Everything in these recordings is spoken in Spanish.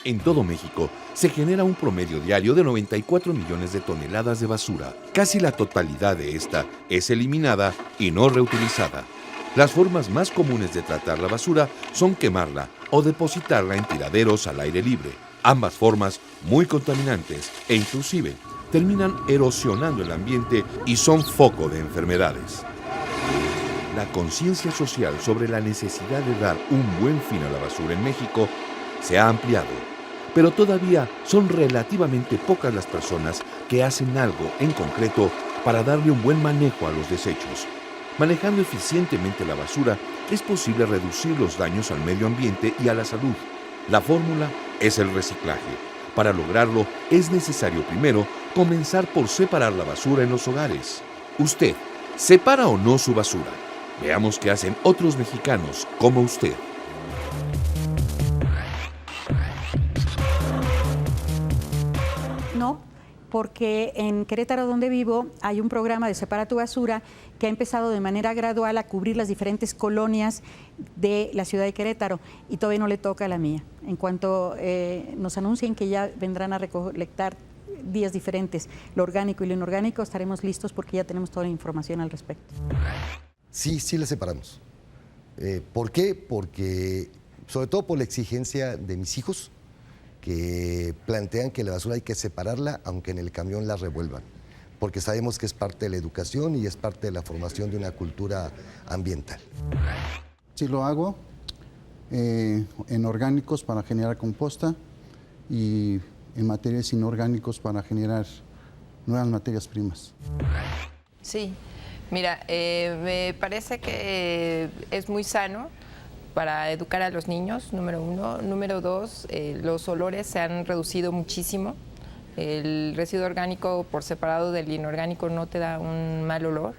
En todo México se genera un promedio diario de 94 millones de toneladas de basura. Casi la totalidad de esta es eliminada y no reutilizada. Las formas más comunes de tratar la basura son quemarla o depositarla en tiraderos al aire libre. Ambas formas muy contaminantes e inclusive terminan erosionando el ambiente y son foco de enfermedades. La conciencia social sobre la necesidad de dar un buen fin a la basura en México se ha ampliado, pero todavía son relativamente pocas las personas que hacen algo en concreto para darle un buen manejo a los desechos. Manejando eficientemente la basura, es posible reducir los daños al medio ambiente y a la salud. La fórmula es el reciclaje. Para lograrlo, es necesario primero comenzar por separar la basura en los hogares. ¿Usted separa o no su basura? Veamos qué hacen otros mexicanos como usted. No, porque en Querétaro, donde vivo, hay un programa de Separa tu Basura que ha empezado de manera gradual a cubrir las diferentes colonias de la ciudad de Querétaro y todavía no le toca a la mía. En cuanto nos anuncien que ya vendrán a recolectar días diferentes, lo orgánico y lo inorgánico, estaremos listos porque ya tenemos toda la información al respecto. Sí, la separamos. ¿Por qué? Porque, sobre todo por la exigencia de mis hijos, que plantean que la basura hay que separarla, aunque en el camión la revuelvan, porque sabemos que es parte de la educación y es parte de la formación de una cultura ambiental. Sí lo hago en orgánicos para generar composta y en materiales inorgánicos para generar nuevas materias primas. Sí, mira, me parece que es muy sano para educar a los niños, número uno. Número dos, los olores se han reducido muchísimo. El residuo orgánico por separado del inorgánico no te da un mal olor.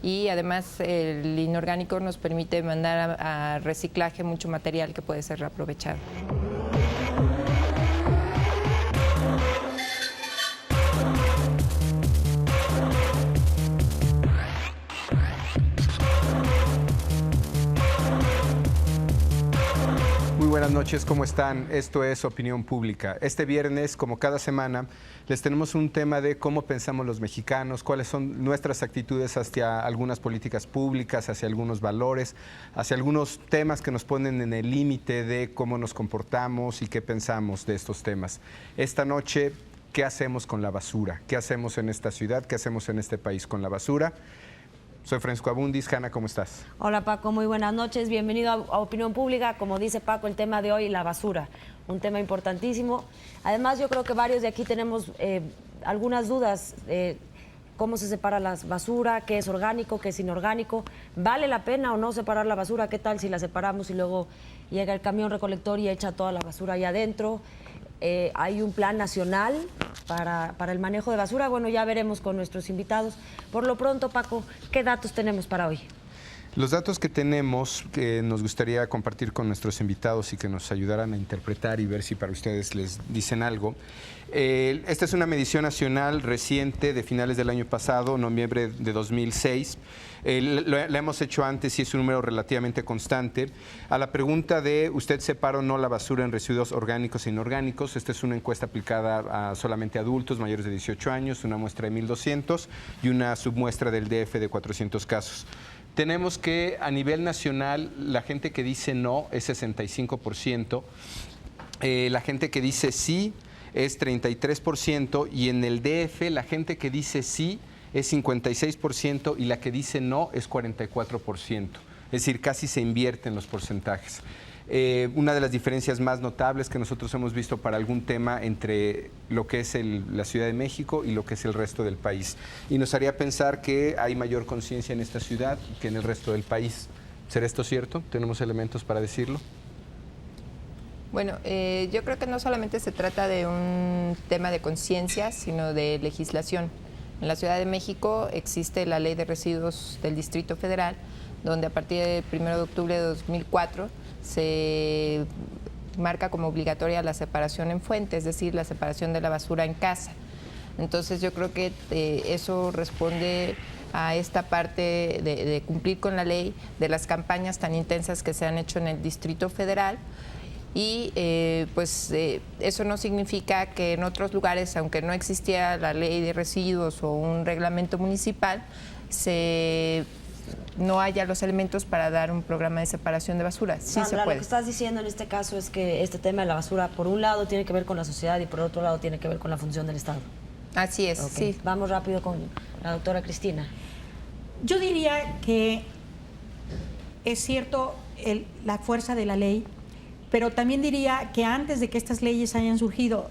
Y además el inorgánico nos permite mandar a reciclaje mucho material que puede ser reaprovechado. Buenas noches, ¿cómo están? Esto es Opinión Pública. Este viernes, como cada semana, les tenemos un tema de cómo pensamos los mexicanos, cuáles son nuestras actitudes hacia algunas políticas públicas, hacia algunos valores, hacia algunos temas que nos ponen en el límite de cómo nos comportamos y qué pensamos de estos temas. Esta noche, ¿qué hacemos con la basura? ¿Qué hacemos en esta ciudad? ¿Qué hacemos en este país con la basura? Soy Francisco Abundis. Hanna, ¿cómo estás? Hola Paco, muy buenas noches. Bienvenido a Opinión Pública. Como dice Paco, el tema de hoy, la basura. Un tema importantísimo. Además, yo creo que varios de aquí tenemos algunas dudas. ¿Cómo se separa la basura? ¿Qué es orgánico? ¿Qué es inorgánico? ¿Vale la pena o no separar la basura? ¿Qué tal si la separamos y luego llega el camión recolector y echa toda la basura ahí adentro? Hay un plan nacional para el manejo de basura. Bueno, ya veremos con nuestros invitados. Por lo pronto, Paco, ¿qué datos tenemos para hoy? Los datos que tenemos, que nos gustaría compartir con nuestros invitados y que nos ayudaran a interpretar y ver si para ustedes les dicen algo. Esta es una medición nacional reciente de finales del año pasado, noviembre de 2006. La hemos hecho antes y es un número relativamente constante. A la pregunta de ¿usted separa o no la basura en residuos orgánicos e inorgánicos? Esta es una encuesta aplicada a solamente adultos mayores de 18 años, una muestra de 1,200 y una submuestra del DF de 400 casos. Tenemos que a nivel nacional la gente que dice no es 65%, la gente que dice sí es 33% y en el DF la gente que dice sí es 56% y la que dice no es 44%. Es decir, casi se invierten los porcentajes. Una de las diferencias más notables que nosotros hemos visto para algún tema entre lo que es la Ciudad de México y lo que es el resto del país. Y nos haría pensar que hay mayor conciencia en esta ciudad que en el resto del país. ¿Será esto cierto? ¿Tenemos elementos para decirlo? Bueno, yo creo que no solamente se trata de un tema de conciencia, sino de legislación. En la Ciudad de México existe la Ley de Residuos del Distrito Federal, donde a partir del 1 de octubre de 2004 se marca como obligatoria la separación en fuente, es decir, la separación de la basura en casa. Entonces yo creo que eso responde a esta parte de cumplir con la ley, de las campañas tan intensas que se han hecho en el Distrito Federal y eso no significa que en otros lugares, aunque no existía la ley de residuos o un reglamento municipal, no haya los elementos para dar un programa de separación de basura. Sí, Sandra, se puede. lo que estás diciendo en este caso es que este tema de la basura, por un lado, tiene que ver con la sociedad y por otro lado tiene que ver con la función del Estado. Así es, Okay. sí. Vamos rápido con la doctora Cristina. Yo diría que es cierto la fuerza de la ley, pero también diría que antes de que estas leyes hayan surgido,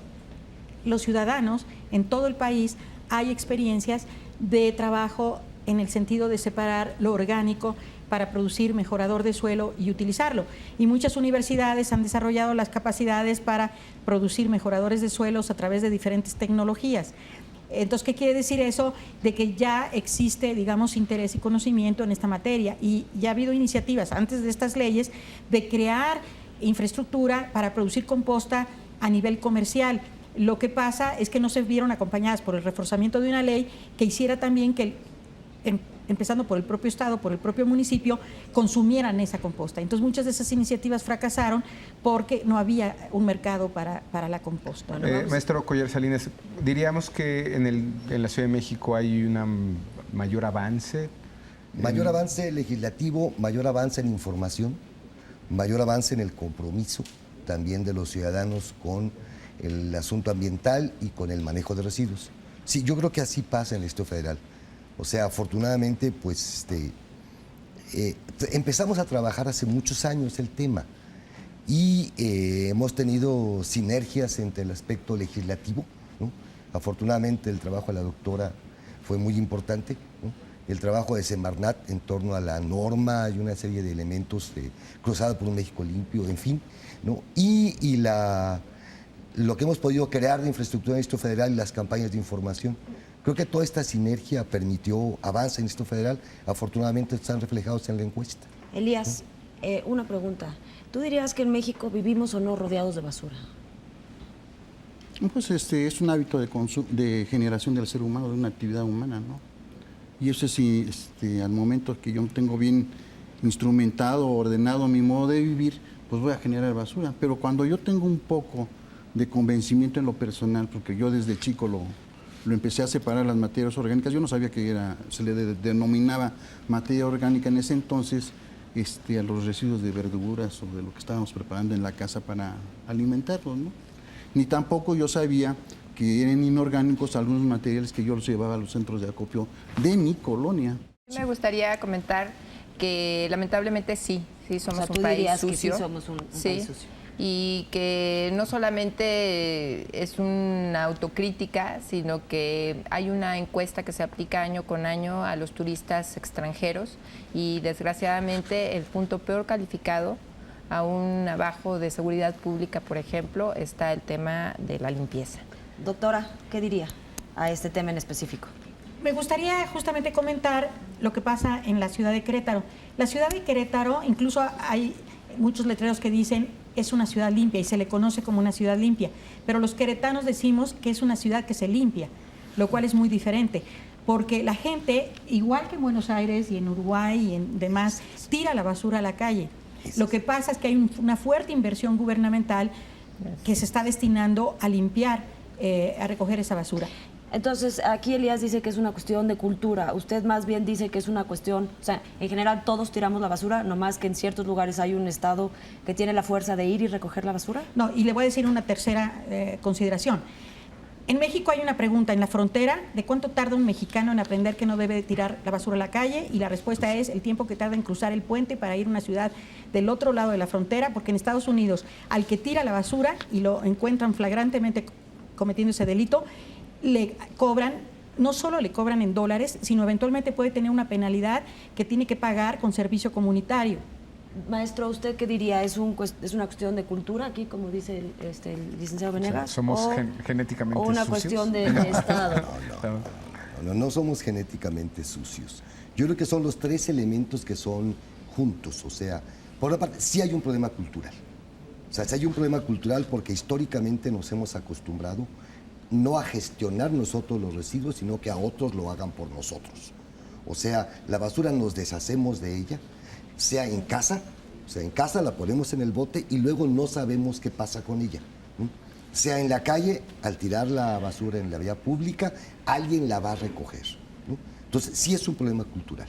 los ciudadanos en todo el país hay experiencias de trabajo en el sentido de separar lo orgánico para producir mejorador de suelo y utilizarlo. Y muchas universidades han desarrollado las capacidades para producir mejoradores de suelos a través de diferentes tecnologías. Entonces, ¿qué quiere decir eso? De que ya existe, digamos, interés y conocimiento en esta materia, y ya ha habido iniciativas antes de estas leyes de crear infraestructura para producir composta a nivel comercial. Lo que pasa es que no se vieron acompañadas por el reforzamiento de una ley que hiciera también que empezando por el propio Estado, por el propio municipio, consumieran esa composta. Entonces muchas de esas iniciativas fracasaron porque no había un mercado para la composta. Maestro Collar Salinas, diríamos que en la Ciudad de México hay un mayor avance. Mayor avance legislativo, mayor avance en información, mayor avance en el compromiso también de los ciudadanos con el asunto ambiental y con el manejo de residuos. Sí, yo creo que así pasa en el Distrito Federal. O sea, afortunadamente, pues empezamos a trabajar hace muchos años el tema y hemos tenido sinergias entre el aspecto legislativo, ¿no? Afortunadamente el trabajo de la doctora fue muy importante, ¿no? El trabajo de Semarnat en torno a la norma y una serie de elementos cruzados por un México limpio, en fin, ¿no? Y lo que hemos podido crear de infraestructura en el Distrito Federal y las campañas de información. Creo que toda esta sinergia permitió avance en el Distrito Federal. Afortunadamente están reflejados en la encuesta. Elías, una pregunta. ¿Tú dirías que en México vivimos o no rodeados de basura? Pues es un hábito de generación del ser humano, de una actividad humana, ¿no? Y eso sí, al momento que yo tengo bien instrumentado, ordenado mi modo de vivir, pues voy a generar basura. Pero cuando yo tengo un poco de convencimiento en lo personal, porque yo desde chico lo empecé a separar las materias orgánicas. Yo no sabía que se le denominaba materia orgánica en ese entonces a los residuos de verduras o de lo que estábamos preparando en la casa para alimentarlos, ¿no? Ni tampoco yo sabía que eran inorgánicos algunos materiales que yo los llevaba a los centros de acopio de mi colonia. Me gustaría comentar que lamentablemente sí somos un país sucio. Que sí somos un país sucio. Y que no solamente es una autocrítica, sino que hay una encuesta que se aplica año con año a los turistas extranjeros y desgraciadamente el punto peor calificado, aún abajo de seguridad pública, por ejemplo, está el tema de la limpieza. Doctora, ¿qué diría a este tema en específico? Me gustaría justamente comentar lo que pasa en la ciudad de Querétaro. La ciudad de Querétaro, incluso hay muchos letreros que dicen es una ciudad limpia y se le conoce como una ciudad limpia, pero los queretanos decimos que es una ciudad que se limpia, lo cual es muy diferente, porque la gente, igual que en Buenos Aires y en Uruguay y en demás, tira la basura a la calle. Lo que pasa es que hay una fuerte inversión gubernamental que se está destinando a limpiar, a recoger esa basura. Entonces, aquí Elías dice que es una cuestión de cultura. Usted más bien dice que es una cuestión, o sea, en general todos tiramos la basura, nomás que en ciertos lugares hay un Estado que tiene la fuerza de ir y recoger la basura. No, y le voy a decir una tercera consideración. En México hay una pregunta en la frontera de cuánto tarda un mexicano en aprender que no debe tirar la basura a la calle, y la respuesta es el tiempo que tarda en cruzar el puente para ir a una ciudad del otro lado de la frontera, porque en Estados Unidos al que tira la basura y lo encuentran flagrantemente cometiendo ese delito, le cobran, no solo le cobran en dólares, sino eventualmente puede tener una penalidad que tiene que pagar con servicio comunitario. Maestro, ¿usted qué diría? ¿Es una cuestión de cultura aquí, como dice el licenciado Venegas? O sea, ¿somos genéticamente sucios? ¿O una cuestión de Estado? No somos genéticamente sucios. Yo creo que son los tres elementos que son juntos. O sea, por una parte, sí hay un problema cultural. O sea, sí hay un problema cultural porque históricamente nos hemos acostumbrado no a gestionar nosotros los residuos, sino que a otros lo hagan por nosotros. O sea, la basura nos deshacemos de ella, sea en casa, O sea, en casa la ponemos en el bote y luego no sabemos qué pasa con ella, ¿no? Sea en la calle, al tirar la basura en la vía pública, alguien la va a recoger, ¿no? Entonces, sí es un problema cultural,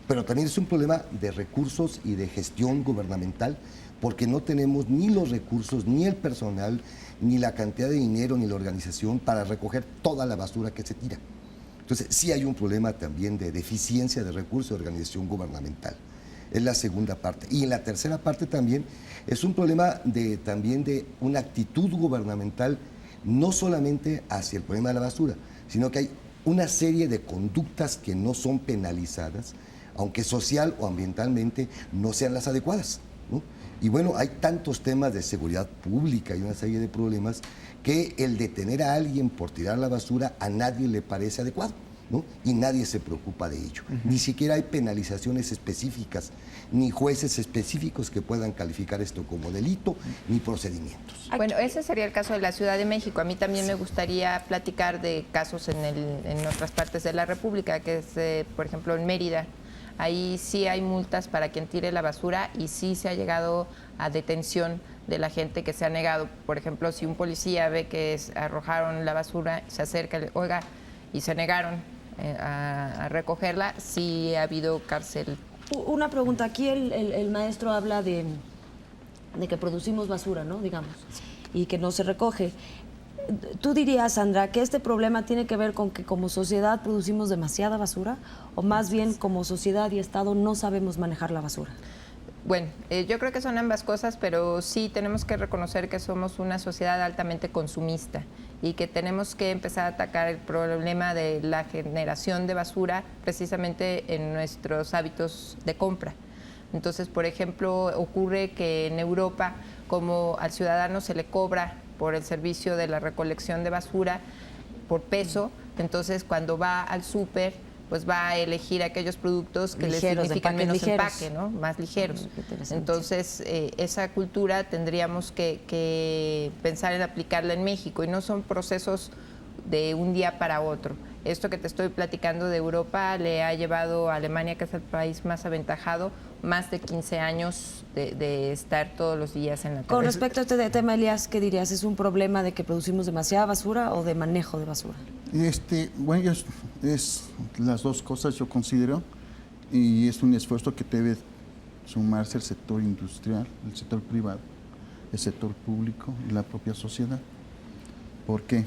pero también es un problema de recursos y de gestión gubernamental, porque no tenemos ni los recursos, ni el personal, ni la cantidad de dinero, ni la organización para recoger toda la basura que se tira. Entonces, sí hay un problema también de deficiencia de recursos de organización gubernamental. Es la segunda parte. Y en la tercera parte también es un problema también de una actitud gubernamental, no solamente hacia el problema de la basura, sino que hay una serie de conductas que no son penalizadas, aunque social o ambientalmente no sean las adecuadas, ¿no? Y bueno, hay tantos temas de seguridad pública y una serie de problemas que el detener a alguien por tirar la basura a nadie le parece adecuado, ¿no? Y nadie se preocupa de ello. Ni siquiera hay penalizaciones específicas, ni jueces específicos que puedan calificar esto como delito, ni procedimientos. Bueno, ese sería el caso de la Ciudad de México. A mí también me gustaría platicar de casos en otras partes de la República, que es, por ejemplo, en Mérida. Ahí sí hay multas para quien tire la basura y sí se ha llegado a detención de la gente que se ha negado. Por ejemplo, si un policía ve que arrojaron la basura, se acerca, oiga, y se negaron a recogerla, sí ha habido cárcel. Una pregunta, aquí el maestro habla de que producimos basura, ¿no? Digamos, y que no se recoge. ¿Tú dirías, Sandra, que este problema tiene que ver con que como sociedad producimos demasiada basura o más bien como sociedad y Estado no sabemos manejar la basura? Bueno, yo creo que son ambas cosas, pero sí tenemos que reconocer que somos una sociedad altamente consumista y que tenemos que empezar a atacar el problema de la generación de basura precisamente en nuestros hábitos de compra. Entonces, por ejemplo, ocurre que en Europa, como al ciudadano se le cobra por el servicio de la recolección de basura por peso, entonces cuando va al súper, pues va a elegir aquellos productos que le significan menos empaque, ¿no? Más ligeros. Entonces, esa cultura tendríamos que pensar en aplicarla en México y no son procesos de un día para otro. Esto que te estoy platicando de Europa le ha llevado a Alemania, que es el país más aventajado, más de 15 años de estar todos los días en la calle. Con respecto a este tema, Elías, ¿qué dirías? ¿Es un problema de que producimos demasiada basura o de manejo de basura? Bueno, es las dos cosas yo considero, y es un esfuerzo que debe sumarse el sector industrial, el sector privado, el sector público y la propia sociedad. ¿Por qué?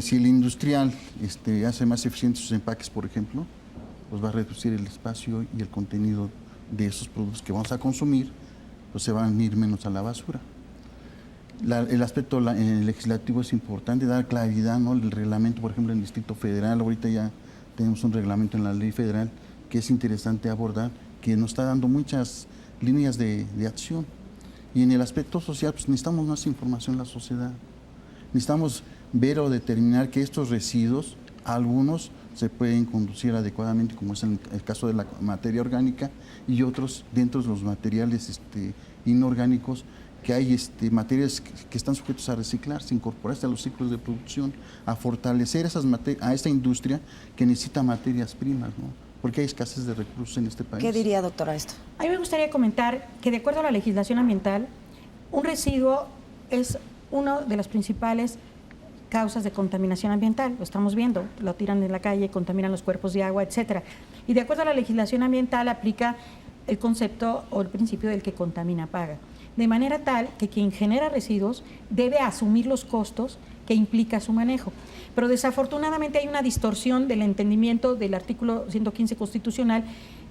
Si el industrial hace más eficientes sus empaques, por ejemplo, pues va a reducir el espacio y el contenido de esos productos que vamos a consumir, pues se van a ir menos a la basura. El aspecto legislativo es importante, dar claridad, ¿no? El reglamento, por ejemplo, en el Distrito Federal, ahorita ya tenemos un reglamento en la ley federal que es interesante abordar, que nos está dando muchas líneas de acción. Y en el aspecto social, pues necesitamos más información en la sociedad. Necesitamos ver o determinar que estos residuos, algunos se pueden conducir adecuadamente, como es el caso de la materia orgánica, y otros dentro de los materiales inorgánicos, que hay materiales que están sujetos a reciclarse, incorporarse a los ciclos de producción, a fortalecer a esta industria que necesita materias primas, ¿no? Porque hay escasez de recursos en este país. ¿Qué diría, doctora, esto? A mí me gustaría comentar que de acuerdo a la legislación ambiental, un residuo es una de las principales causas de contaminación ambiental. Lo estamos viendo, lo tiran en la calle, contaminan los cuerpos de agua, etcétera. Y de acuerdo a la legislación ambiental aplica el concepto o el principio del que contamina paga. De manera tal que quien genera residuos debe asumir los costos que implica su manejo. Pero desafortunadamente hay una distorsión del entendimiento del artículo 115 constitucional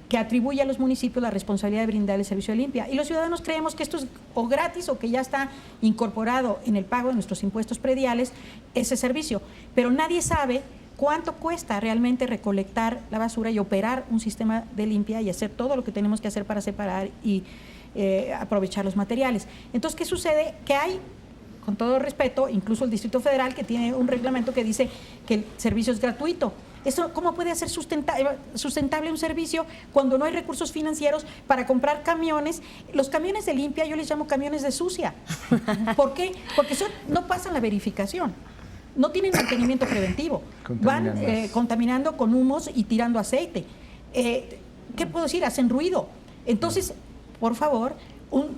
que atribuye a los municipios la responsabilidad de brindar el servicio de limpia. Y los ciudadanos creemos que esto es o gratis o que ya está incorporado en el pago de nuestros impuestos prediales ese servicio. Pero nadie sabe cuánto cuesta realmente recolectar la basura y operar un sistema de limpia y hacer todo lo que tenemos que hacer para separar y aprovechar los materiales. Entonces, ¿qué sucede? Que hay, con todo respeto, incluso el Distrito Federal, que tiene un reglamento que dice que el servicio es gratuito. Eso, ¿cómo puede ser sustentable un servicio cuando no hay recursos financieros para comprar camiones? Los camiones de limpia yo les llamo camiones de sucia. ¿Por qué? Porque no pasan la verificación. No tienen mantenimiento preventivo. Van contaminando con humos y tirando aceite. ¿Qué puedo decir? Hacen ruido. Entonces, por favor,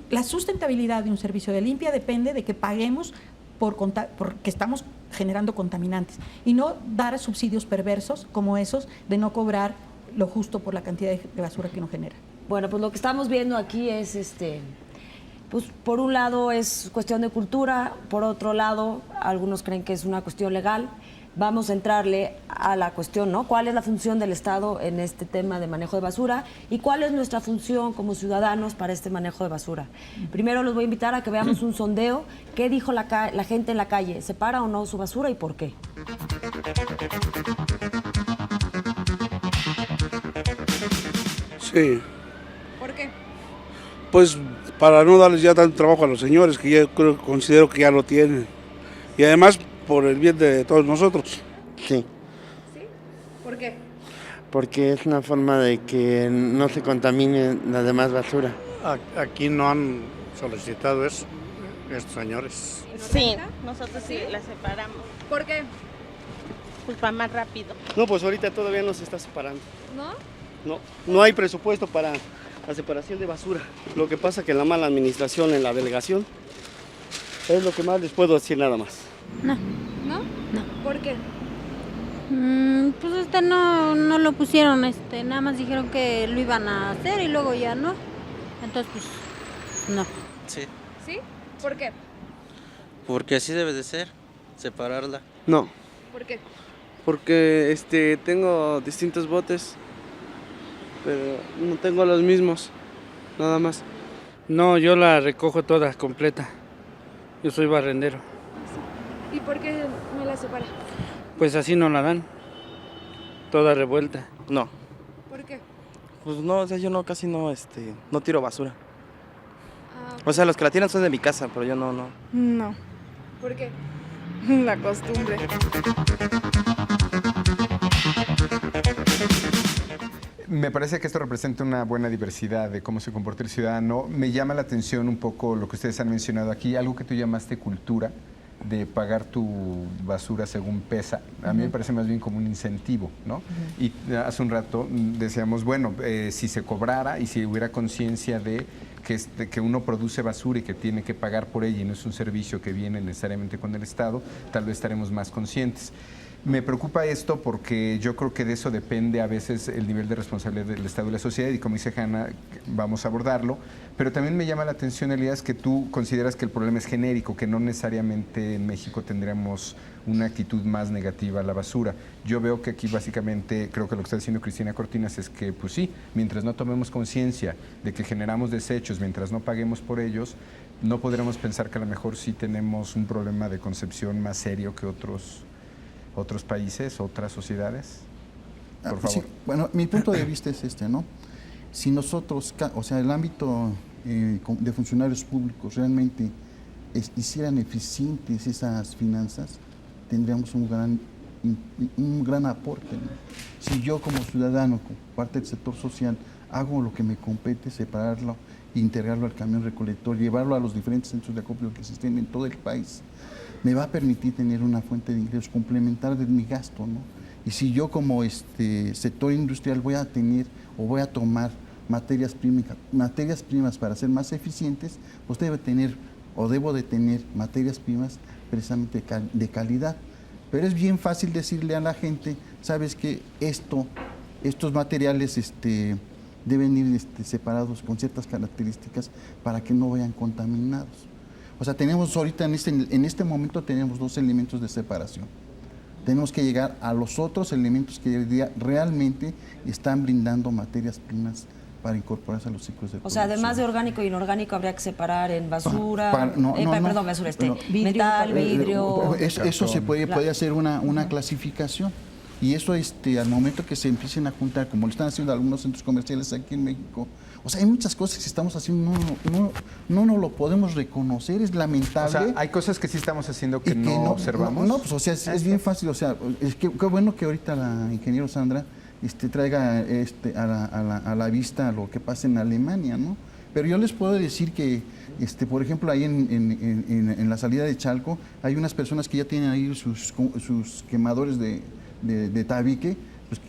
la sustentabilidad de un servicio de limpia depende de que paguemos porque estamos generando contaminantes y no dar subsidios perversos como esos de no cobrar lo justo por la cantidad de basura que uno genera. Bueno, pues lo que estamos viendo aquí es, pues por un lado es cuestión de cultura, por otro lado algunos creen que es una cuestión legal. Vamos a entrarle a la cuestión, ¿no? ¿Cuál es la función del Estado en este tema de manejo de basura y cuál es nuestra función como ciudadanos para este manejo de basura? Primero los voy a invitar a que veamos un sondeo. ¿Qué dijo la gente en la calle? ¿Separa o no su basura y por qué? Sí. ¿Por qué? Pues para no darles ya tanto trabajo a los señores, que yo considero que ya lo tienen. Y además por el bien de todos nosotros. Sí. ¿Sí? ¿Por qué? Porque es una forma de que no se contamine la demás basura. Aquí no han solicitado eso, estos señores. Sí, nosotros sí la separamos. ¿Por qué? Pues para más rápido. No, pues ahorita todavía no se está separando. ¿No? No hay presupuesto para la separación de basura. Lo que pasa que la mala administración en la delegación es lo que más les puedo decir nada más. ¿No? ¿Por qué? Pues no lo pusieron, nada más dijeron que lo iban a hacer y luego ya no. Entonces, pues, no. Sí. ¿Sí? ¿Por qué? Porque así debe de ser, separarla. No, ¿Por qué? porque tengo distintos botes, pero no tengo los mismos, nada más. No, yo la recojo toda completa. Yo soy barrendero. ¿Y por qué no la separa? Pues así no la dan, toda revuelta. No, ¿Por qué? pues no, o sea, yo casi no tiro basura. Ah, O sea, los que la tiran son de mi casa, pero yo no. No, ¿por qué? la costumbre. Me parece que esto representa una buena diversidad de cómo se comporta el ciudadano. Me llama la atención un poco lo que ustedes han mencionado aquí, algo que tú llamaste cultura, de pagar tu basura según pesa. A mí me parece más bien como un incentivo, ¿no? Y hace un rato decíamos, bueno, si se cobrara y si hubiera conciencia de que uno produce basura y que tiene que pagar por ella y no es un servicio que viene necesariamente con el Estado, tal vez estaremos más conscientes. Me preocupa esto porque yo creo que de eso depende a veces el nivel de responsabilidad del Estado y la sociedad, y como dice Hanna, vamos a abordarlo, pero también me llama la atención, Elías, que tú consideras que el problema es genérico, que no necesariamente en México tendríamos una actitud más negativa a la basura. Yo veo que aquí básicamente, creo que lo que está diciendo Cristina Cortinas es que, pues sí, mientras no tomemos conciencia de que generamos desechos, mientras no paguemos por ellos, no podremos pensar que a lo mejor sí tenemos un problema de concepción más serio que otros países, otras sociedades. Por favor. Sí, bueno, mi punto de vista es ¿no? Si nosotros, o sea, el ámbito de funcionarios públicos realmente hicieran eficientes esas finanzas, tendríamos un gran aporte, ¿no? Si yo como ciudadano, como parte del sector social, hago lo que me compete, separarlo, integrarlo al camión recolector, llevarlo a los diferentes centros de acopio que existen en todo el país, me va a permitir tener una fuente de ingresos complementar de mi gasto, ¿no? Y si yo como sector industrial voy a tener o voy a tomar materias primas para ser más eficientes, pues debo de tener materias primas precisamente de calidad. Pero es bien fácil decirle a la gente, sabes que estos materiales deben ir separados con ciertas características para que no vayan contaminados. O sea, tenemos ahorita, en este momento tenemos dos elementos de separación. Tenemos que llegar a los otros elementos que realmente están brindando materias primas para incorporarse a los ciclos de producción. O sea, además de orgánico y inorgánico, habría que separar en basura, basura, metal, vidrio. Eso se puede hacer una clasificación. Y eso al momento que se empiecen a juntar, como lo están haciendo algunos centros comerciales aquí en México, o sea, hay muchas cosas que estamos haciendo, no lo podemos reconocer, es lamentable. O sea, hay cosas que sí estamos haciendo que no observamos. No, pues o sea, es bien fácil, o sea, qué bueno que ahorita la ingeniero Sandra traiga a la vista lo que pasa en Alemania, ¿no? Pero yo les puedo decir que, por ejemplo, ahí en la salida de Chalco, hay unas personas que ya tienen ahí sus quemadores de tabique, pues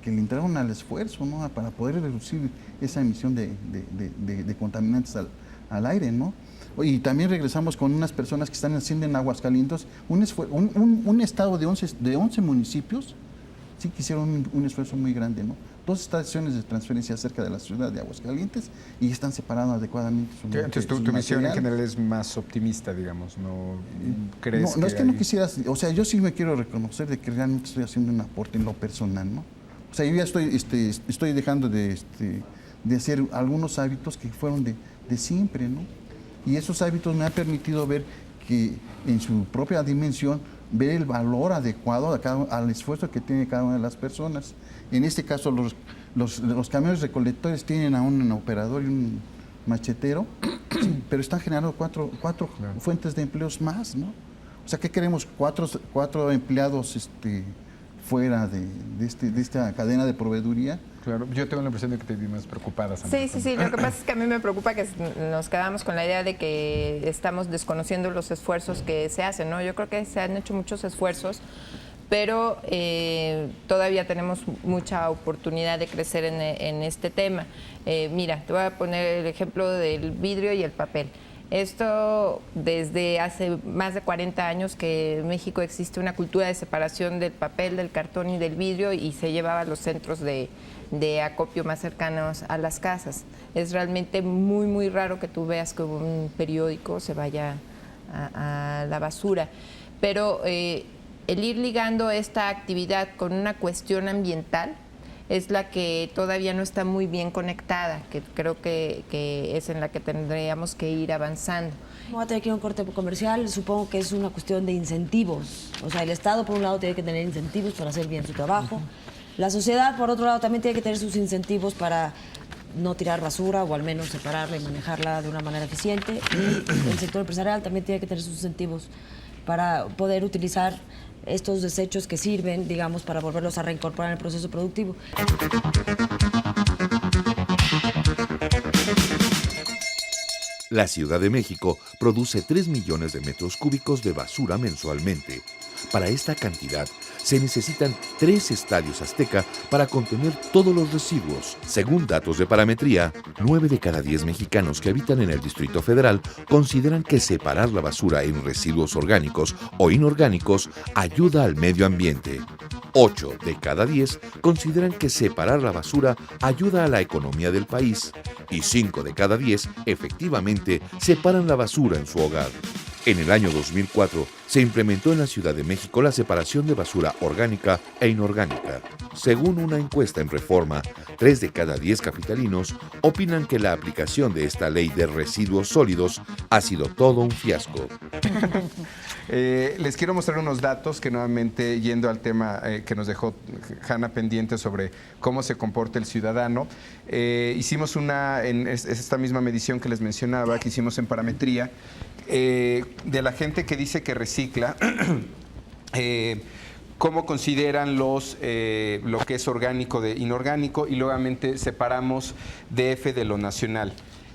que le entraron al esfuerzo, ¿no? Para poder reducir esa emisión de contaminantes al aire, ¿no? Y también regresamos con unas personas que están haciendo en Aguascalientes un estado de 11 municipios, sí que hicieron un esfuerzo muy grande, ¿no? 2 estaciones de transferencia cerca de la ciudad de Aguascalientes y están separados adecuadamente. Entonces tu visión en general es más optimista, digamos, ¿no crees? No es que no quisieras, o sea, yo sí me quiero reconocer de que realmente estoy haciendo un aporte en lo personal, ¿no? O sea, yo ya estoy dejando de hacer algunos hábitos que fueron de siempre, ¿no? Y esos hábitos me han permitido ver que en su propia dimensión, ver el valor adecuado al esfuerzo que tiene cada una de las personas. En este caso, los camiones recolectores tienen a un operador y un machetero, sí, pero están generando cuatro fuentes de empleos más, ¿no? O sea, ¿qué queremos? Cuatro empleados fuera de esta cadena de proveeduría. Claro, yo tengo la impresión de que te vi más preocupada, Sandra. Sí, lo que pasa es que a mí me preocupa que nos quedamos con la idea de que estamos desconociendo los esfuerzos que se hacen, ¿no? Yo creo que se han hecho muchos esfuerzos, pero todavía tenemos mucha oportunidad de crecer en este tema. Mira, te voy a poner el ejemplo del vidrio y el papel. Esto desde hace más de 40 años que en México existe una cultura de separación del papel, del cartón y del vidrio y se llevaba a los centros de acopio más cercanos a las casas. Es realmente muy, muy raro que tú veas que un periódico se vaya a la basura. Pero el ir ligando esta actividad con una cuestión ambiental es la que todavía no está muy bien conectada, que creo que es en la que tendríamos que ir avanzando. Vamos a tener que ir a un corte comercial, supongo que es una cuestión de incentivos. O sea, el Estado, por un lado, tiene que tener incentivos para hacer bien su trabajo. La sociedad, por otro lado, también tiene que tener sus incentivos para no tirar basura o al menos separarla y manejarla de una manera eficiente. Y el sector empresarial también tiene que tener sus incentivos para poder utilizar estos desechos que sirven, digamos, para volverlos a reincorporar en el proceso productivo. La Ciudad de México produce 3 millones de metros cúbicos de basura mensualmente. Para esta cantidad, se necesitan 3 estadios Azteca para contener todos los residuos. Según datos de Parametría, 9 de cada 10 mexicanos que habitan en el Distrito Federal consideran que separar la basura en residuos orgánicos o inorgánicos ayuda al medio ambiente. 8 de cada 10 consideran que separar la basura ayuda a la economía del país. Y 5 de cada 10 efectivamente separan la basura en su hogar. En el año 2004 se implementó en la Ciudad de México la separación de basura orgánica e inorgánica. Según una encuesta en Reforma, 3 de cada 10 capitalinos opinan que la aplicación de esta ley de residuos sólidos ha sido todo un fiasco. Les quiero mostrar unos datos que nuevamente, yendo al tema que nos dejó Hanna pendiente sobre cómo se comporta el ciudadano, hicimos en esta misma medición que les mencionaba, que hicimos en Parametría, de la gente que dice que recicla, cómo consideran lo que es orgánico de inorgánico, y luego separamos DF de lo nacional.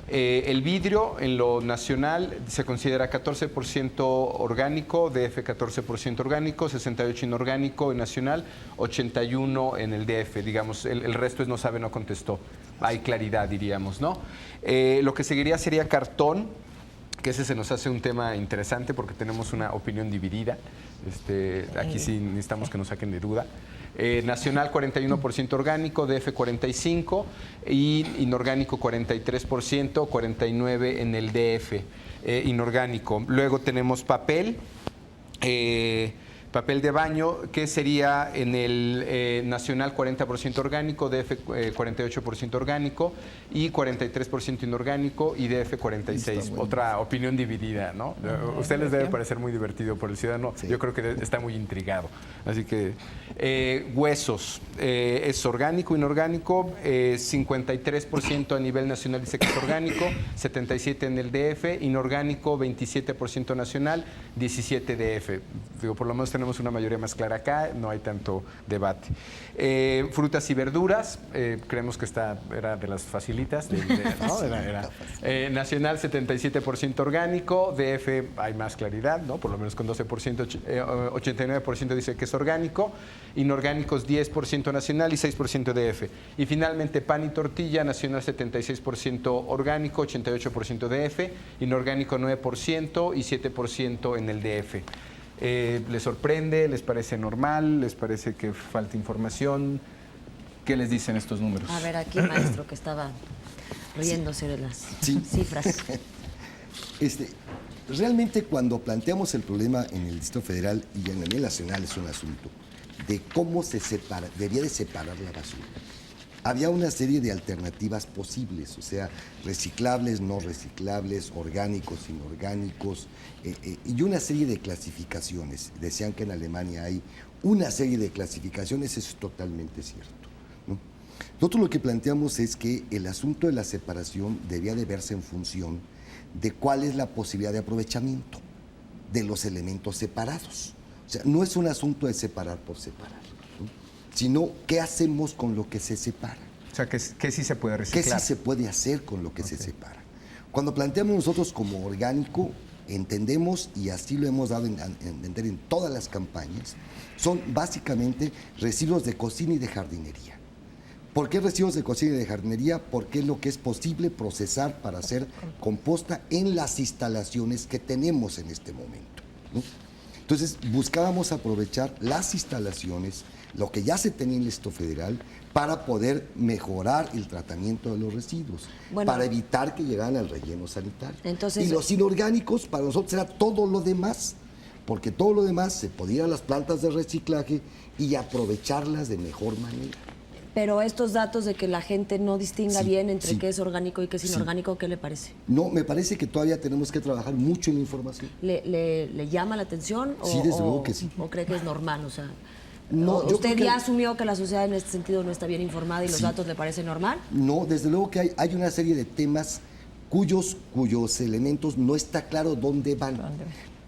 El vidrio en lo nacional se considera 14% orgánico, DF 14% orgánico, 68% inorgánico en nacional, 81% en el DF, digamos, el resto es no sabe, no contestó. Hay claridad, diríamos, ¿no? Lo que seguiría sería cartón, que ese se nos hace un tema interesante porque tenemos una opinión dividida. Aquí sí necesitamos que nos saquen de duda. Nacional 41% orgánico, DF 45% y inorgánico 43%, 49% en el DF inorgánico. Luego tenemos papel. Papel de baño, que sería en el nacional 40% orgánico, DF 48% orgánico y 43% inorgánico y DF 46%. Bueno. Otra opinión dividida, ¿no? A usted les debe parecer muy divertido, por el ciudadano sí. Yo creo que está muy intrigado. Así que huesos, es orgánico, inorgánico, 53% a nivel nacional dice que es orgánico, 77% en el DF, inorgánico 27% nacional, 17% DF. Digo, por lo menos tenemos tenemos una mayoría más clara acá, no hay tanto debate. Frutas y verduras, creemos que era de las facilitas. ¿No? Nacional, 77% orgánico. DF hay más claridad, ¿no? Por lo menos con 12%, 89% dice que es orgánico. Inorgánicos, 10% nacional y 6% DF. Y finalmente, pan y tortilla, nacional 76% orgánico, 88% DF, inorgánico 9% y 7% en el DF. ¿Les sorprende? ¿Les parece normal? ¿Les parece que falta información? ¿Qué les dicen estos números? A ver, aquí maestro que estaba riéndose de las cifras. Realmente cuando planteamos el problema en el Distrito Federal y en el nivel nacional es un asunto de cómo se separa, debía de separar la basura. Había una serie de alternativas posibles, o sea, reciclables, no reciclables, orgánicos, inorgánicos, y una serie de clasificaciones. Decían que en Alemania hay una serie de clasificaciones, eso es totalmente cierto, ¿no? Nosotros lo que planteamos es que el asunto de la separación debía de verse en función de cuál es la posibilidad de aprovechamiento de los elementos separados. O sea, no es un asunto de separar por separar, ¿no? Sino qué hacemos con lo que se separa. O sea, ¿qué sí se puede reciclar? ¿Qué sí se puede hacer con lo que se separa? Cuando planteamos nosotros como orgánico, entendemos, y así lo hemos dado a entender en todas las campañas, son básicamente residuos de cocina y de jardinería. ¿Por qué residuos de cocina y de jardinería? Porque es lo que es posible procesar para hacer composta en las instalaciones que tenemos en este momento, ¿no? Entonces, buscábamos aprovechar las instalaciones, lo que ya se tenía en el Distrito Federal, para poder mejorar el tratamiento de los residuos, para evitar que llegaran al relleno sanitario. Entonces, y los inorgánicos, para nosotros era todo lo demás, porque todo lo demás se podía ir a las plantas de reciclaje y aprovecharlas de mejor manera. Pero estos datos de que la gente no distinga bien entre qué es orgánico y qué es inorgánico, ¿qué le parece? No, me parece que todavía tenemos que trabajar mucho en la información. ¿Le llama la atención? Sí, desde luego que sí. ¿O cree que es normal? O sea, no, ¿usted ya asumió que la sociedad en este sentido no está bien informada y los datos le parecen normal? No, desde luego que hay una serie de temas cuyos elementos no está claro dónde van.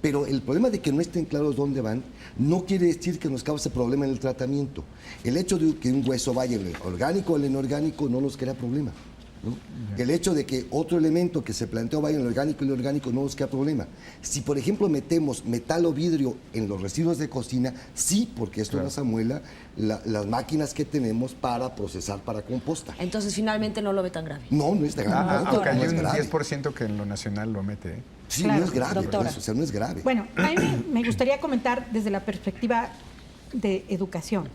Pero el problema de que no estén claros dónde van no quiere decir que nos cause problema en el tratamiento. El hecho de que un hueso vaya en el orgánico o en el inorgánico no nos crea problema, ¿no? El hecho de que otro elemento que se planteó vaya en el orgánico y el orgánico no nos crea problema. Si, por ejemplo, metemos metal o vidrio en los residuos de cocina, sí, porque esto nos amuela las máquinas que tenemos para procesar para composta. Entonces, finalmente no lo ve tan grave. No, no es tan grave. Aunque hay un 10% que en lo nacional lo mete, ¿eh? Sí, claro, no es grave, pues, o sea, no es grave. Bueno, a mí me gustaría comentar desde la perspectiva de educación,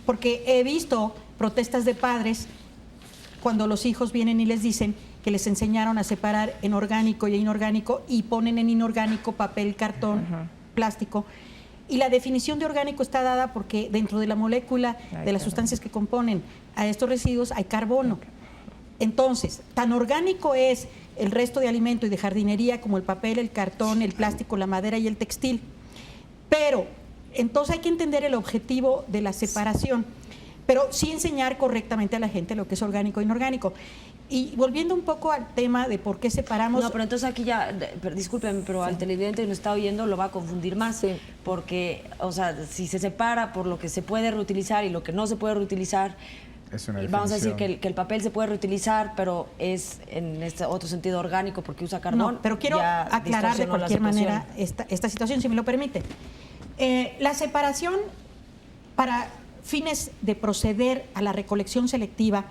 porque he visto protestas de padres cuando los hijos vienen y les dicen que les enseñaron a separar en orgánico y inorgánico y ponen en inorgánico papel, cartón, plástico. Y la definición de orgánico está dada porque dentro de la molécula de las sustancias que componen a estos residuos hay carbono. Entonces, tan orgánico es el resto de alimento y de jardinería como el papel, el cartón, el plástico, la madera y el textil. Pero, entonces hay que entender el objetivo de la separación, pero sí enseñar correctamente a la gente lo que es orgánico e inorgánico. Y volviendo un poco al tema de por qué separamos... No, pero entonces aquí ya, discúlpeme, pero al televidente que nos está oyendo lo va a confundir más, porque, o sea, si se separa por lo que se puede reutilizar y lo que no se puede reutilizar... Vamos a decir que el papel se puede reutilizar, pero es en este otro sentido orgánico porque usa carbón. No, pero quiero aclarar de cualquier manera esta situación, si me lo permite. La separación para fines de proceder a la recolección selectiva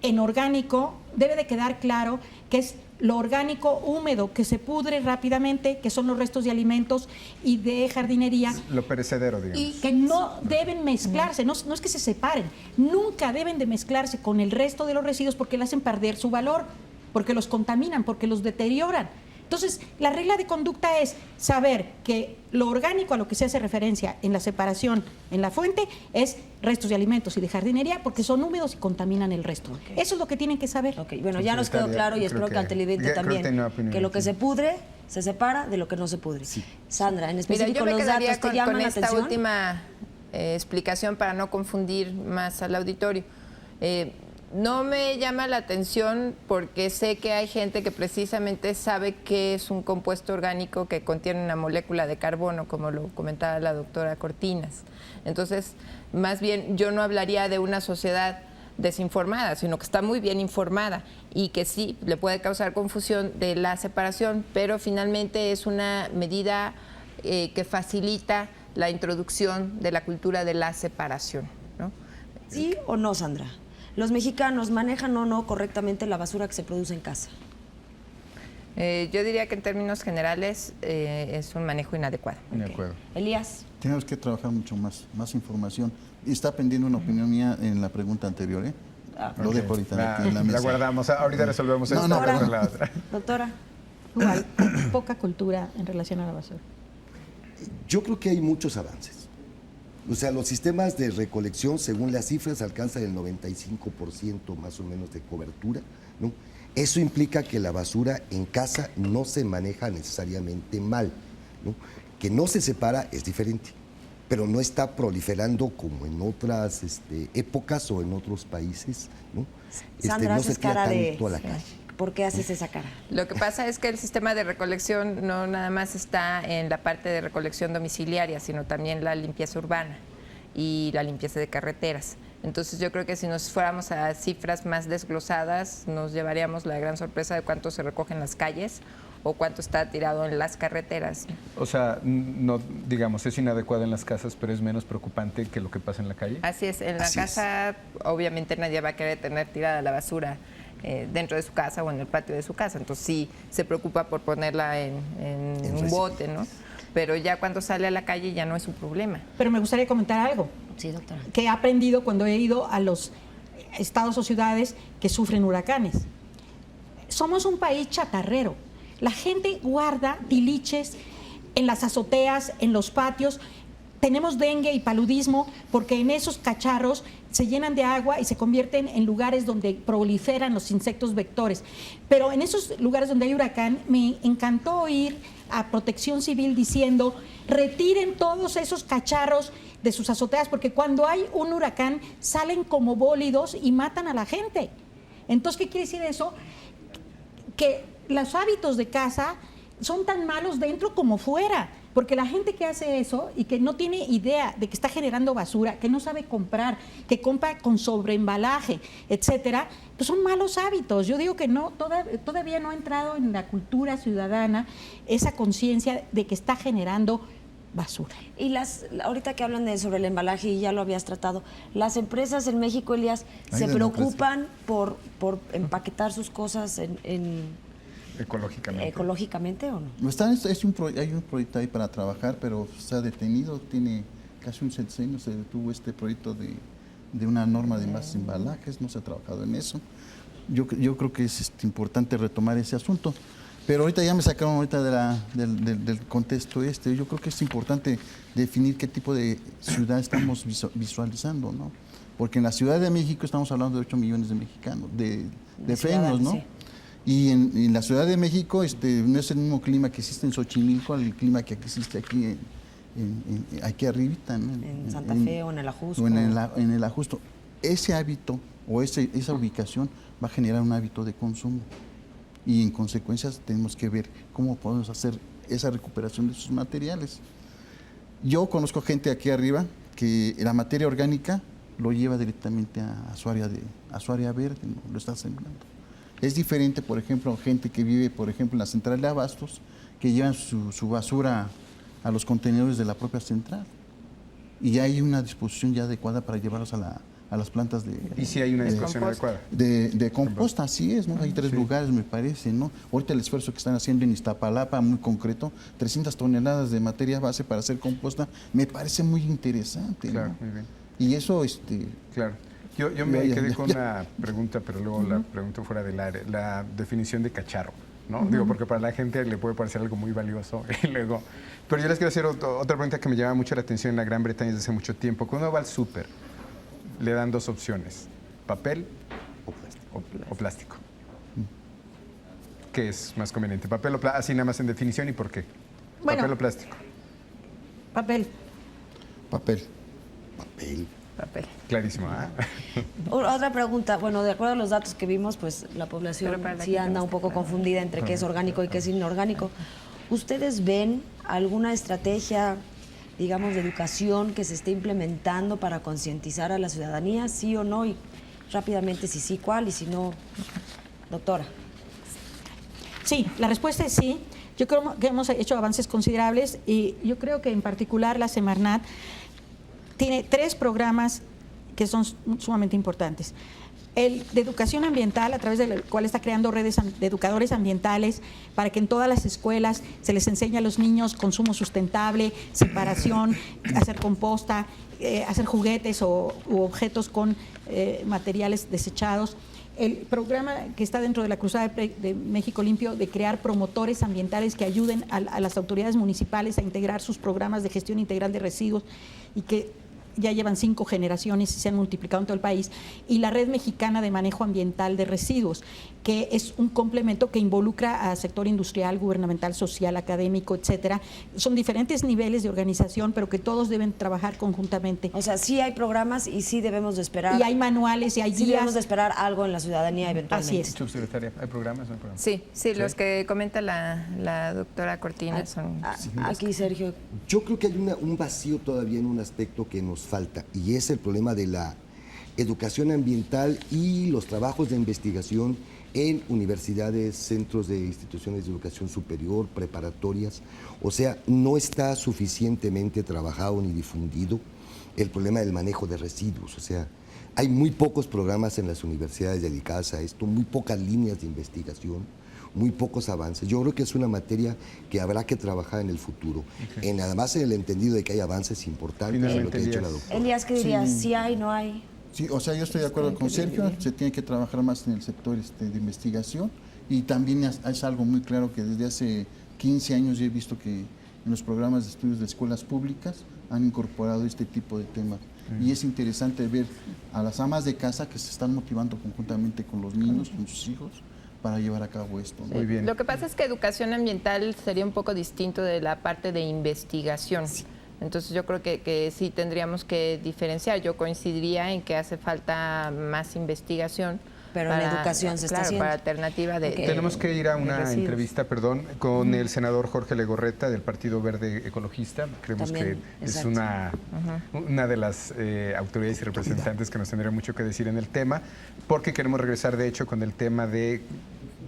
en orgánico debe de quedar claro que es lo orgánico húmedo, que se pudre rápidamente, que son los restos de alimentos y de jardinería. Lo perecedero, digamos. Y que no deben mezclarse, no es que se separen, nunca deben de mezclarse con el resto de los residuos porque le hacen perder su valor, porque los contaminan, porque los deterioran. Entonces, la regla de conducta es saber que lo orgánico a lo que se hace referencia en la separación en la fuente es restos de alimentos y de jardinería porque son húmedos y contaminan el resto. Eso es lo que tienen que saber. Bueno, ya nos quedó claro y espero que al televidente también, que lo que se pudre se separa de lo que no se pudre. Sandra, en específico los datos te llaman la atención. Esta última explicación para no confundir más al auditorio. No me llama la atención porque sé que hay gente que precisamente sabe que es un compuesto orgánico que contiene una molécula de carbono, como lo comentaba la doctora Cortinas. Entonces, más bien yo no hablaría de una sociedad desinformada, sino que está muy bien informada y que sí le puede causar confusión de la separación, pero finalmente es una medida que facilita la introducción de la cultura de la separación, ¿no? ¿Sí o no, Sandra? ¿Los mexicanos manejan o no correctamente la basura que se produce en casa? Yo diría que en términos generales es un manejo inadecuado. Inadecuado. Elías. Tenemos que trabajar mucho más información. Está pendiente una opinión mía en la pregunta anterior, ¿eh? Lo dejo ahorita aquí en la mesa. La guardamos, ahorita resolvemos esto. Doctora. La otra. Doctora. Igual, hay poca cultura en relación a la basura. Yo creo que hay muchos avances. O sea, los sistemas de recolección, según las cifras, alcanzan el 95% más o menos de cobertura, ¿no? Eso implica que la basura en casa no se maneja necesariamente mal, ¿no? Que no se separa es diferente, pero no está proliferando como en otras épocas o en otros países, ¿no? Sandra, No haces se tira cara de... tanto a la calle. ¿Por qué haces esa cara? Lo que pasa es que el sistema de recolección no nada más está en la parte de recolección domiciliaria, sino también la limpieza urbana y la limpieza de carreteras. Entonces yo creo que si nos fuéramos a cifras más desglosadas, nos llevaríamos la gran sorpresa de cuánto se recoge en las calles o cuánto está tirado en las carreteras. O sea, no, digamos, es inadecuado en las casas, pero es menos preocupante que lo que pasa en la calle. Así es, en la casa obviamente nadie va a querer tener tirada la basura dentro de su casa o en el patio de su casa, entonces sí se preocupa por ponerla en un bote, ¿no? Pero ya cuando sale a la calle ya no es un problema. Pero me gustaría comentar algo. Sí, doctora. Que he aprendido cuando he ido a los estados o ciudades que sufren huracanes. Somos un país chatarrero. La gente guarda tiliches en las azoteas, en los patios. Tenemos dengue y paludismo porque en esos cacharros se llenan de agua y se convierten en lugares donde proliferan los insectos vectores. Pero en esos lugares donde hay huracán, me encantó oír a Protección Civil diciendo: retiren todos esos cacharros de sus azoteas, porque cuando hay un huracán salen como bólidos y matan a la gente. Entonces, ¿qué quiere decir eso? Que los hábitos de casa son tan malos dentro como fuera, porque la gente que hace eso y que no tiene idea de que está generando basura, que no sabe comprar, que compra con sobreembalaje, etcétera, pues son malos hábitos. Yo digo que no, todavía no ha entrado en la cultura ciudadana esa conciencia de que está generando basura. Y ahorita que hablan sobre el embalaje, y ya lo habías tratado, las empresas en México, Elías, se preocupan por empaquetar sus cosas ecológicamente o no? Hay un proyecto ahí para trabajar, pero se ha detenido, tiene casi un sexenio, se detuvo este proyecto de una norma de más embalajes, no se ha trabajado en eso. Yo creo que es importante retomar ese asunto, pero ahorita ya me sacaron del contexto yo creo que es importante definir qué tipo de ciudad estamos visualizando, ¿no? Porque en la Ciudad de México estamos hablando de 8 millones de mexicanos, de frenos, ¿no? Sí. Y en la Ciudad de México no es el mismo clima que existe en Xochimilco al clima que existe aquí arribita, ¿no? En Santa Fe o en el Ajusco. O en el Ajusco. Ese hábito o esa ubicación va a generar un hábito de consumo. Y en consecuencia tenemos que ver cómo podemos hacer esa recuperación de sus materiales. Yo conozco gente aquí arriba que la materia orgánica lo lleva directamente a su área verde, ¿no? Lo está sembrando. Es diferente, por ejemplo, gente que vive, por ejemplo, en la central de abastos, que llevan su basura a los contenedores de la propia central. Y hay una disposición ya adecuada para llevarlos a las plantas de... ¿Y si hay una disposición adecuada? De composta, así es, ¿no? Hay 3 lugares, me parece, ¿no? Ahorita el esfuerzo que están haciendo en Iztapalapa, muy concreto, 300 toneladas de materia base para hacer composta, me parece muy interesante, claro, ¿no? Muy bien. Y eso, Claro. Yo me quedé con una pregunta, pero luego la pregunto fuera del área. La definición de cacharro, ¿no? Digo, porque para la gente le puede parecer algo muy valioso y luego... Pero yo les quiero hacer otra pregunta que me llama mucho la atención en la Gran Bretaña desde hace mucho tiempo. Cuando uno va al súper, le dan 2 opciones: papel o plástico. ¿Qué es más conveniente? ¿Papel o plástico? Así nada más en definición, ¿y por qué? Bueno, ¿Papel o plástico? Papel. Papel. papel. Clarísimo. Otra pregunta, bueno, de acuerdo a los datos que vimos, pues la población sí anda un poco confundida entre qué es orgánico y qué es inorgánico. ¿Ustedes ven alguna estrategia, digamos, de educación que se esté implementando para concientizar a la ciudadanía, sí o no? Y rápidamente, si sí, ¿cuál? Y si no, doctora. Sí, la respuesta es sí. Yo creo que hemos hecho avances considerables y yo creo que en particular la Semarnat tiene 3 programas que son sumamente importantes. El de educación ambiental, a través del cual está creando redes de educadores ambientales para que en todas las escuelas se les enseñe a los niños consumo sustentable, separación, hacer composta, hacer juguetes u objetos con materiales desechados. El programa que está dentro de la Cruzada de México Limpio de crear promotores ambientales que ayuden a las autoridades municipales a integrar sus programas de gestión integral de residuos y que ya llevan 5 generaciones y se han multiplicado en todo el país, y la Red Mexicana de Manejo Ambiental de Residuos, que es un complemento que involucra a sector industrial, gubernamental, social, académico, etcétera. Son diferentes niveles de organización, pero que todos deben trabajar conjuntamente. O sea, sí hay programas y sí debemos de esperar. Y hay manuales y hay sí guías. debemos de esperar algo en la ciudadanía eventualmente. Así es. Subsecretaria, ¿hay programas? ¿No hay programas? Sí, los que comenta la doctora Cortina son... Aquí, Sergio. Yo creo que hay un vacío todavía en un aspecto que nos falta, y es el problema de la educación ambiental y los trabajos de investigación en universidades, centros de instituciones de educación superior, preparatorias. O sea, no está suficientemente trabajado ni difundido el problema del manejo de residuos. O sea, hay muy pocos programas en las universidades dedicadas a esto, muy pocas líneas de investigación, muy pocos avances. Yo creo que es una materia que habrá que trabajar en el futuro. Okay. Además, en el entendido de que hay avances importantes en lo que ha dicho la doctora. Elías, ¿qué dirías? ¿Sí hay, no hay? Sí, o sea, yo estoy de acuerdo con Sergio, se tiene que trabajar más en el sector de investigación, y también es algo muy claro que desde hace 15 años yo he visto que en los programas de estudios de escuelas públicas han incorporado este tipo de temas. Y es interesante ver a las amas de casa que se están motivando conjuntamente con los niños, con sus hijos, para llevar a cabo esto. Sí. Muy bien. Lo que pasa es que educación ambiental sería un poco distinto de la parte de investigación. Sí. Entonces yo creo que sí tendríamos que diferenciar. Yo coincidiría en que hace falta más investigación. Pero para, en educación se está haciendo. Para alternativa de... Tenemos que ir a una entrevista, con el senador Jorge Legorreta del Partido Verde Ecologista. Creemos también, que es una de las autoridades y representantes que nos tendría mucho que decir en el tema, porque queremos regresar, de hecho, con el tema de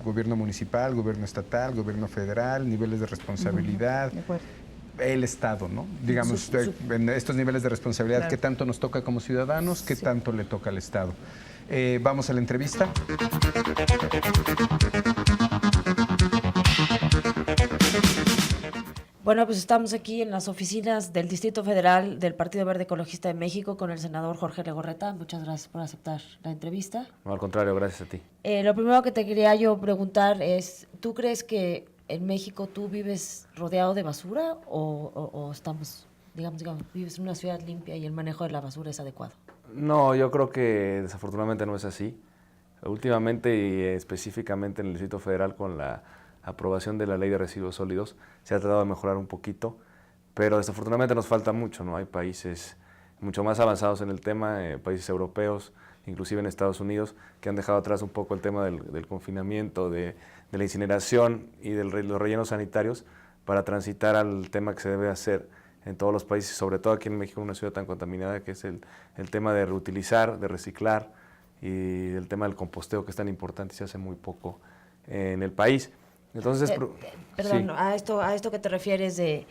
gobierno municipal, gobierno estatal, gobierno federal, niveles de responsabilidad. De acuerdo. El Estado, ¿no? Digamos, en estos niveles de responsabilidad, claro. ¿Qué tanto nos toca como ciudadanos? ¿Qué tanto le toca al Estado? Vamos a la entrevista. Bueno, pues estamos aquí en las oficinas del Distrito Federal del Partido Verde Ecologista de México con el senador Jorge Legorreta. Muchas gracias por aceptar la entrevista. No, al contrario, gracias a ti. Lo primero que te quería yo preguntar es, ¿tú crees que en México tú vives rodeado de basura o estamos, digamos, vives en una ciudad limpia y el manejo de la basura es adecuado? No, yo creo que desafortunadamente no es así. Últimamente y específicamente en el Distrito Federal, con la aprobación de la Ley de Residuos Sólidos, se ha tratado de mejorar un poquito, pero desafortunadamente nos falta mucho, ¿no? Hay países mucho más avanzados en el tema, países europeos, inclusive en Estados Unidos, que han dejado atrás un poco el tema del confinamiento, de la incineración y de los rellenos sanitarios para transitar al tema que se debe hacer en todos los países, sobre todo aquí en México, una ciudad tan contaminada, que es el tema de reutilizar, de reciclar, y el tema del composteo, que es tan importante y se hace muy poco en el país. Entonces, perdón, sí. a esto que te refieres de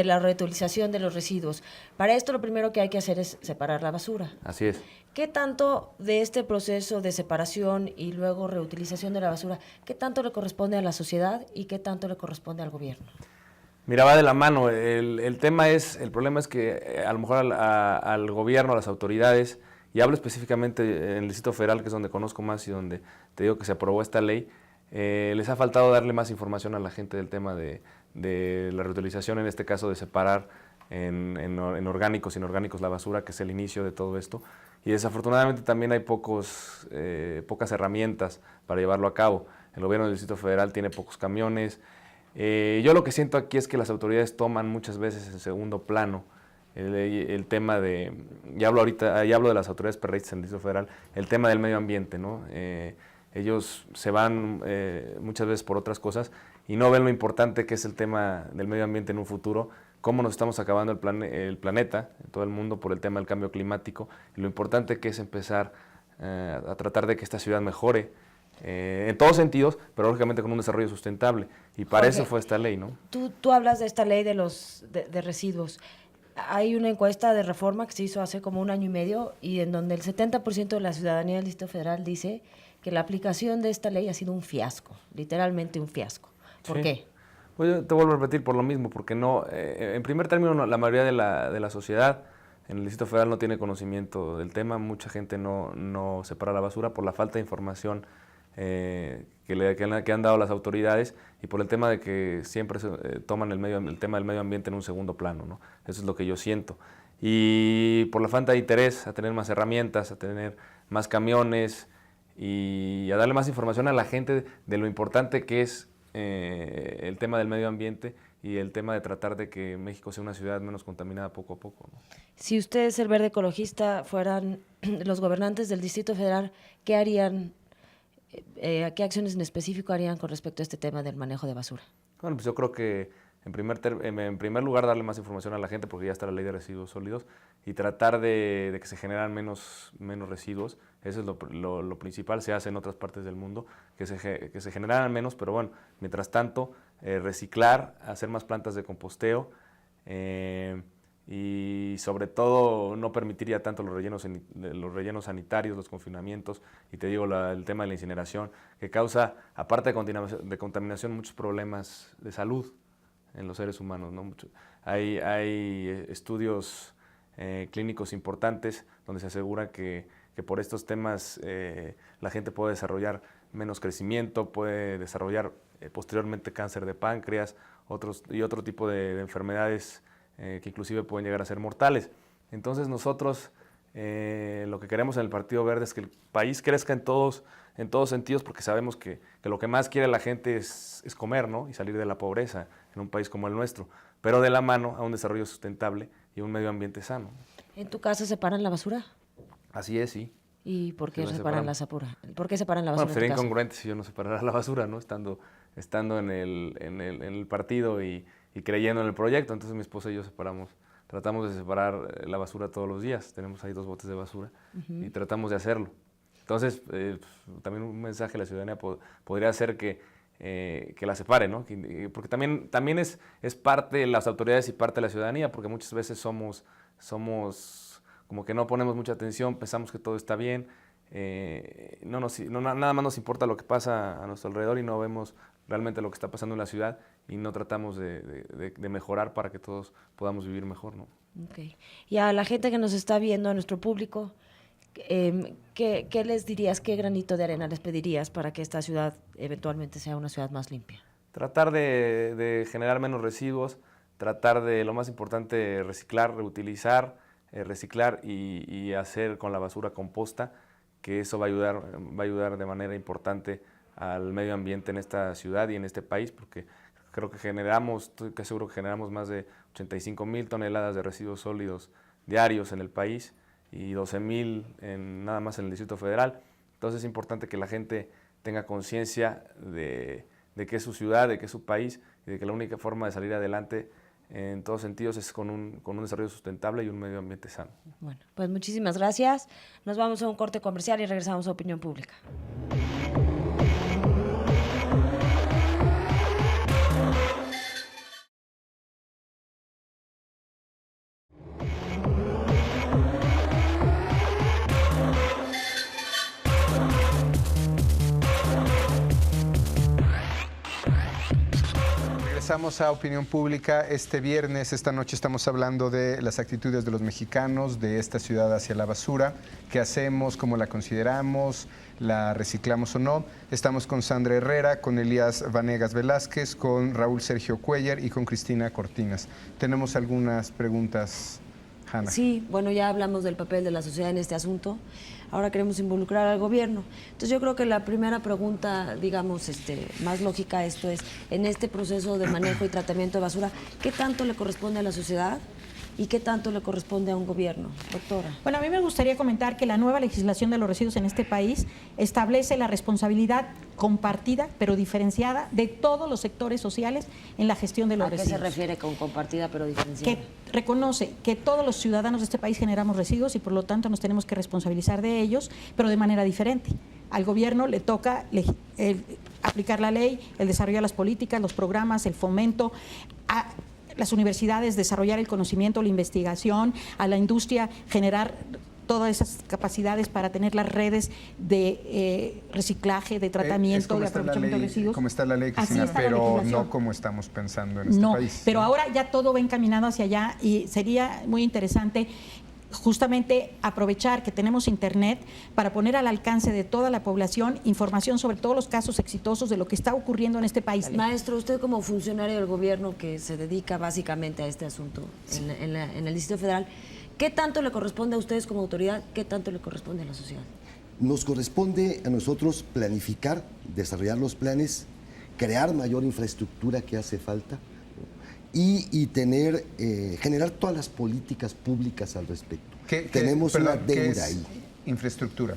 la reutilización de los residuos. Para esto lo primero que hay que hacer es separar la basura. Así es. ¿Qué tanto de este proceso de separación y luego reutilización de la basura, qué tanto le corresponde a la sociedad y qué tanto le corresponde al gobierno? Mira, va de la mano. El problema es que a lo mejor al gobierno, a las autoridades, y hablo específicamente en el Distrito Federal, que es donde conozco más y donde te digo que se aprobó esta ley, les ha faltado darle más información a la gente del tema de la reutilización, en este caso de separar en orgánicos y inorgánicos la basura, que es el inicio de todo esto. Y desafortunadamente también hay pocas herramientas para llevarlo a cabo. El gobierno del Distrito Federal tiene pocos camiones. Yo lo que siento aquí es que las autoridades toman muchas veces en segundo plano el tema de, ya hablo de las autoridades perreístas en el Distrito Federal, el tema del medio ambiente, ¿no? Ellos se van muchas veces por otras cosas y no ven lo importante que es el tema del medio ambiente en un futuro, cómo nos estamos acabando el planeta en todo el mundo por el tema del cambio climático, y lo importante que es empezar a tratar de que esta ciudad mejore en todos sentidos, pero lógicamente con un desarrollo sustentable. Y para Jorge, eso fue esta ley, ¿no? Tú hablas de esta ley de residuos. Hay una encuesta de Reforma que se hizo hace como 1 año y medio y en donde el 70% de la ciudadanía del Distrito Federal dice que la aplicación de esta ley ha sido un fiasco, literalmente un fiasco. ¿Por Sí. qué? Pues yo te vuelvo a repetir por lo mismo, porque no, en primer término, la mayoría de la sociedad en el Distrito Federal no tiene conocimiento del tema, mucha gente no separa la basura por la falta de información que han dado las autoridades y por el tema de que siempre toman el tema del medio ambiente en un segundo plano, ¿no? Eso es lo que yo siento. Y por la falta de interés a tener más herramientas, a tener más camiones y a darle más información a la gente de lo importante que es el tema del medio ambiente y el tema de tratar de que México sea una ciudad menos contaminada poco a poco, ¿no? Si ustedes, el Verde Ecologista, fueran los gobernantes del Distrito Federal, ¿qué harían? ¿Qué acciones en específico harían con respecto a este tema del manejo de basura? Bueno, pues yo creo que en primer lugar darle más información a la gente porque ya está la ley de residuos sólidos y tratar de que se generan menos residuos. Eso es lo principal, se hace en otras partes del mundo, que se generan menos, pero bueno, mientras tanto reciclar, hacer más plantas de composteo y sobre todo no permitiría tanto los rellenos sanitarios, los confinamientos y te digo el tema de la incineración que causa, aparte de contaminación, muchos problemas de salud en los seres humanos, ¿no? Hay estudios clínicos importantes donde se asegura que por estos temas la gente puede desarrollar menos crecimiento, puede desarrollar posteriormente cáncer de páncreas otro tipo de enfermedades que inclusive pueden llegar a ser mortales. Entonces nosotros lo que queremos en el Partido Verde es que el país crezca en todos sentidos porque sabemos que lo que más quiere la gente es comer, ¿no? Y salir de la pobreza en un país como el nuestro, pero de la mano a un desarrollo sustentable y un medio ambiente sano. ¿En tu casa separan la basura? Así es, sí. ¿Y por qué Sí, separan la basura? ¿Por qué separan la basura? Bueno, sería incongruente si yo no separara la basura, ¿no? Estando en el partido y creyendo en el proyecto. Entonces mi esposa y yo tratamos de separar la basura todos los días. Tenemos ahí 2 botes de basura y tratamos de hacerlo. Entonces, también un mensaje a la ciudadanía podría ser que la separe, ¿no? Porque también es parte de las autoridades y parte de la ciudadanía, porque muchas veces somos como que no ponemos mucha atención, pensamos que todo está bien, nada más nos importa lo que pasa a nuestro alrededor y no vemos realmente lo que está pasando en la ciudad y no tratamos de mejorar para que todos podamos vivir mejor, ¿no? Okay. Y a la gente que nos está viendo, a nuestro público, ¿qué les dirías, qué granito de arena les pedirías para que esta ciudad eventualmente sea una ciudad más limpia? Tratar de generar menos residuos, tratar de, lo más importante, reciclar, reutilizar, reciclar y hacer con la basura composta, que eso va a ayudar de manera importante al medio ambiente en esta ciudad y en este país, porque creo que estoy casi seguro que generamos más de 85,000 toneladas de residuos sólidos diarios en el país y 12,000 nada más en el Distrito Federal. Entonces es importante que la gente tenga conciencia de que es su ciudad, de que es su país y de que la única forma de salir adelante en todos sentidos es con un desarrollo sustentable y un medio ambiente sano. Bueno, pues muchísimas gracias. Nos vamos a un corte comercial y regresamos a Opinión Pública. Regresamos a Opinión Pública este viernes. Esta noche estamos hablando de las actitudes de los mexicanos, de esta ciudad hacia la basura. ¿Qué hacemos? ¿Cómo la consideramos? ¿La reciclamos o no? Estamos con Sandra Herrera, con Elías Vanegas Velázquez, con Raúl Sergio Cuellar y con Cristina Cortinas. Tenemos algunas preguntas, Hanna. Sí, bueno, ya hablamos del papel de la sociedad en este asunto. Ahora queremos involucrar al gobierno. Entonces yo creo que la primera pregunta, digamos, más lógica esto es, en este proceso de manejo y tratamiento de basura, ¿qué tanto le corresponde a la sociedad y qué tanto le corresponde a un gobierno, doctora? Bueno, a mí me gustaría comentar que la nueva legislación de los residuos en este país establece la responsabilidad compartida, pero diferenciada, de todos los sectores sociales en la gestión de los residuos. ¿A qué se refiere con compartida pero diferenciada? Que reconoce que todos los ciudadanos de este país generamos residuos y por lo tanto nos tenemos que responsabilizar de ellos, pero de manera diferente. Al gobierno le toca aplicar la ley, el desarrollar las políticas, los programas, el fomento, a las universidades desarrollar el conocimiento, la investigación, a la industria generar todas esas capacidades para tener las redes de reciclaje, de tratamiento, de aprovechamiento de residuos. Como está la ley, Cristina, pero no como estamos pensando en este país. Pero ahora ya todo va encaminado hacia allá y sería muy interesante justamente aprovechar que tenemos Internet para poner al alcance de toda la población información sobre todos los casos exitosos de lo que está ocurriendo en este país. Maestro, usted como funcionario del gobierno que se dedica básicamente a este asunto en el Distrito Federal, ¿qué tanto le corresponde a ustedes como autoridad? ¿Qué tanto le corresponde a la sociedad? Nos corresponde a nosotros planificar, desarrollar los planes, crear mayor infraestructura que hace falta, y tener, generar todas las políticas públicas al respecto. Tenemos una deuda ahí. Infraestructura.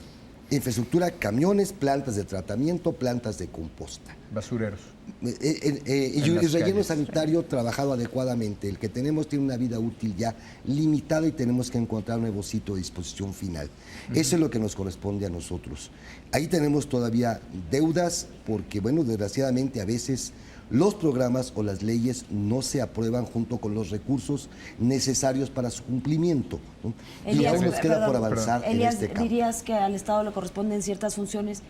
Infraestructura, camiones, plantas de tratamiento, plantas de composta. Basureros. Y el relleno sanitario trabajado adecuadamente. El que tenemos tiene una vida útil ya limitada y tenemos que encontrar un nuevo sitio de disposición final. Eso es lo que nos corresponde a nosotros. Ahí tenemos todavía deudas porque, bueno, desgraciadamente a veces los programas o las leyes no se aprueban junto con los recursos necesarios para su cumplimiento, ¿no? Elías, y aún nos queda por avanzar Elías, en este campo. ¿dirías que al Estado le corresponden ciertas funciones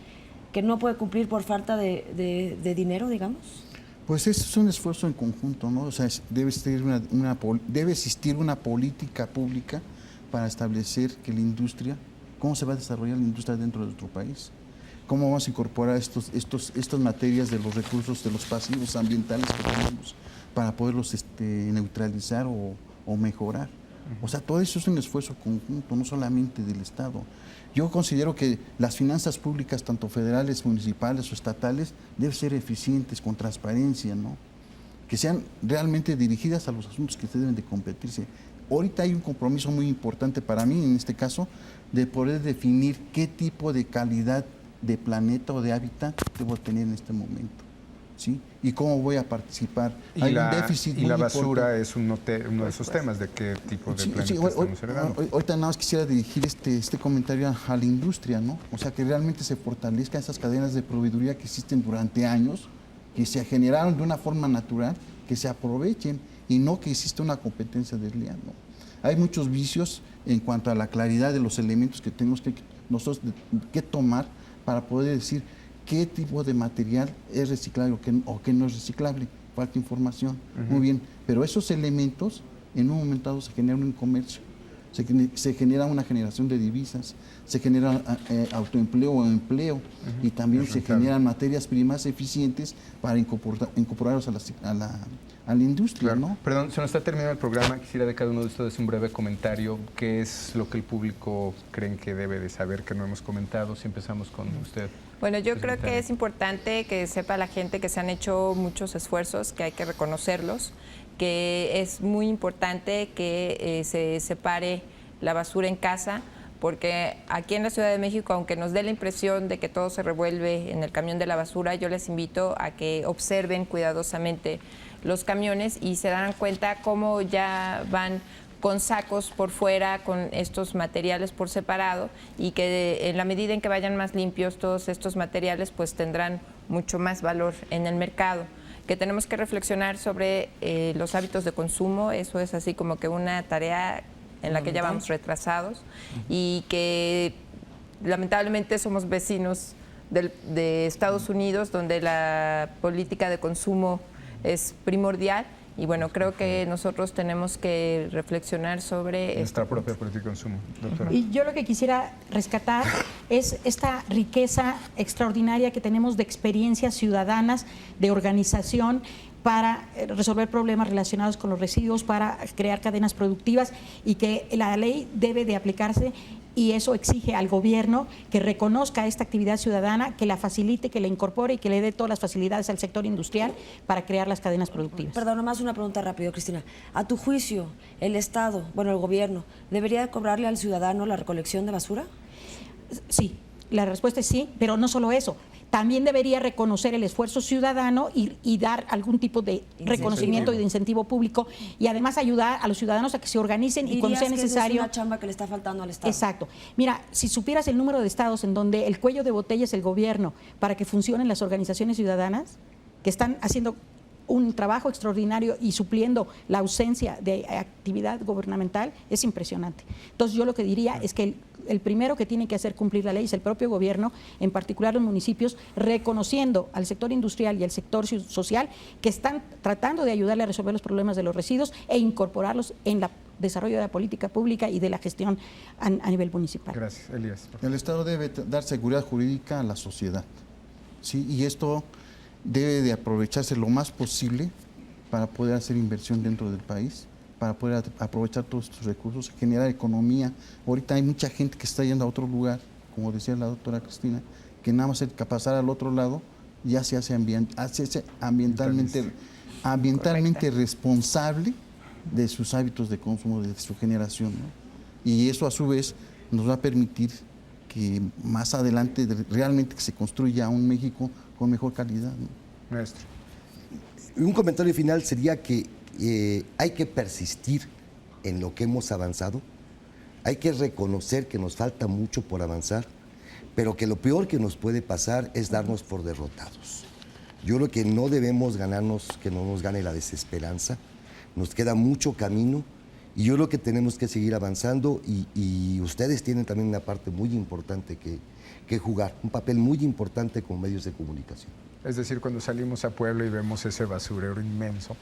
que no puede cumplir por falta de dinero, digamos? Pues es un esfuerzo en conjunto, ¿no? O sea, debe existir una política pública para establecer que la industria, cómo se va a desarrollar la industria dentro de nuestro país. ¿Cómo vamos a incorporar estas materias de los recursos, de los pasivos ambientales que tenemos para poderlos neutralizar o mejorar? O sea, todo eso es un esfuerzo conjunto, no solamente del Estado. Yo considero que las finanzas públicas, tanto federales, municipales o estatales, deben ser eficientes, con transparencia, ¿no? Que sean realmente dirigidas a los asuntos que deben de competirse. Ahorita hay un compromiso muy importante para mí, en este caso, de poder definir qué tipo de calidad de planeta o de hábitat debo tener en este momento, ¿sí? Y cómo voy a participar. Hay un déficit y la basura es uno de esos temas, de qué tipo de planeta estamos heredando. Ahorita nada más quisiera dirigir este comentario a la industria, ¿no? O sea, que realmente se fortalezcan esas cadenas de proveeduría que existen durante años, que se generaron de una forma natural, que se aprovechen y no que exista una competencia desleal, ¿no? Hay muchos vicios en cuanto a la claridad de los elementos que tenemos que nosotros que tomar para poder decir qué tipo de material es reciclable o qué no es reciclable. Falta información. Muy bien, pero esos elementos en un momento dado se generan un comercio, se genera una generación de divisas, se genera autoempleo o empleo y también se generan materias primas eficientes para incorporarlos a la industria, claro, ¿no? Perdón, se nos está terminando el programa. Quisiera de cada uno de ustedes un breve comentario. ¿Qué es lo que el público creen que debe de saber que no hemos comentado? Si empezamos con usted. Bueno, yo creo que es importante que sepa la gente que se han hecho muchos esfuerzos, que hay que reconocerlos, que es muy importante que se separe la basura en casa, porque aquí en la Ciudad de México, aunque nos dé la impresión de que todo se revuelve en el camión de la basura, yo les invito a que observen cuidadosamente los camiones y se dan cuenta cómo ya van con sacos por fuera, con estos materiales por separado, y que en la medida en que vayan más limpios todos estos materiales, pues tendrán mucho más valor en el mercado. Que tenemos que reflexionar sobre los hábitos de consumo, eso es así como que una tarea en la que ya vamos retrasados, y que lamentablemente somos vecinos de Estados Unidos, donde la política de consumo es primordial. Y bueno, creo que nosotros tenemos que reflexionar sobre nuestra propia política de consumo, doctora. Y yo lo que quisiera rescatar es esta riqueza extraordinaria que tenemos de experiencias ciudadanas, de organización, para resolver problemas relacionados con los residuos, para crear cadenas productivas, y que la ley debe de aplicarse, y eso exige al gobierno que reconozca esta actividad ciudadana, que la facilite, que la incorpore y que le dé todas las facilidades al sector industrial para crear las cadenas productivas. Perdón, nomás una pregunta rápido, Cristina. A tu juicio, el Estado, bueno, el gobierno, ¿debería cobrarle al ciudadano la recolección de basura? Sí, la respuesta es sí, pero no solo eso. También debería reconocer el esfuerzo ciudadano y dar algún tipo de reconocimiento y de incentivo público, y además ayudar a los ciudadanos a que se organicen y cuando sea necesario. Es una chamba que le está faltando al Estado. Exacto. Mira, si supieras el número de estados en donde el cuello de botella es el gobierno para que funcionen las organizaciones ciudadanas, que están haciendo un trabajo extraordinario y supliendo la ausencia de actividad gubernamental, es impresionante. Entonces yo lo que diría es que el primero que tiene que hacer cumplir la ley es el propio gobierno, en particular los municipios, reconociendo al sector industrial y al sector social que están tratando de ayudarle a resolver los problemas de los residuos e incorporarlos en el desarrollo de la política pública y de la gestión a nivel municipal. Gracias, Elías. El Estado debe dar seguridad jurídica a la sociedad, ¿sí? Y esto debe de aprovecharse lo más posible para poder hacer inversión dentro del país, para poder aprovechar todos estos recursos, generar economía. Ahorita hay mucha gente que está yendo a otro lugar, como decía la doctora Cristina, que nada más el que pasar al otro lado ya se hace ambientalmente responsable de sus hábitos de consumo, de su generación, ¿no? Y eso a su vez nos va a permitir que más adelante realmente se construya un México con mejor calidad, ¿no? Maestro. Un comentario final sería que hay que persistir en lo que hemos avanzado, hay que reconocer que nos falta mucho por avanzar, pero que lo peor que nos puede pasar es darnos por derrotados. Yo creo que no debemos ganarnos, que no nos gane la desesperanza, nos queda mucho camino y yo creo que tenemos que seguir avanzando y ustedes tienen también una parte muy importante que jugar, un papel muy importante como medios de comunicación. Es decir, cuando salimos a Puebla y vemos ese basurero inmenso,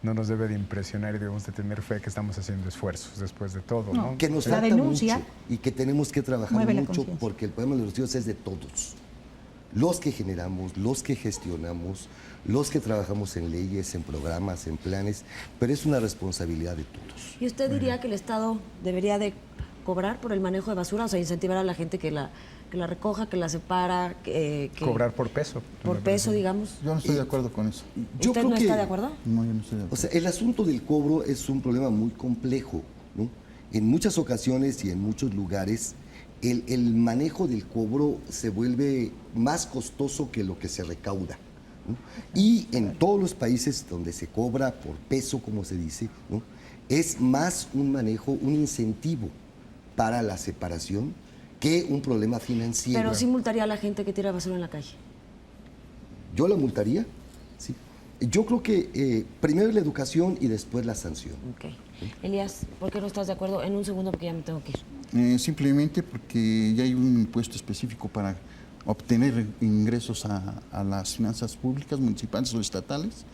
no nos debe de impresionar y debemos de tener fe que estamos haciendo esfuerzos después de todo, ¿no? Que nos falta mucho y que tenemos que trabajar mucho porque el problema de los residuos es de todos. Los que generamos, los que gestionamos, los que trabajamos en leyes, en programas, en planes, pero es una responsabilidad de todos. ¿Y usted diría que el Estado debería de cobrar por el manejo de basura, o sea, incentivar a la gente que la recoja, que la separa, que cobrar por peso? Por peso, digamos. Yo no estoy de acuerdo con eso. ¿Usted no está de acuerdo? No, yo no estoy de acuerdo. O sea, el asunto del cobro es un problema muy complejo, ¿no? En muchas ocasiones y en muchos lugares, el manejo del cobro se vuelve más costoso que lo que se recauda, ¿no? Y en todos los países donde se cobra por peso, como se dice, ¿no? Es más un manejo, un incentivo para la separación que un problema financiero. Pero sí multaría a la gente que tira basura en la calle. ¿Yo la multaría? Sí. Yo creo que primero la educación y después la sanción. Ok. Elías, ¿por qué no estás de acuerdo? En un segundo, porque ya me tengo que ir. Simplemente porque ya hay un impuesto específico para obtener ingresos a las finanzas públicas, municipales o estatales.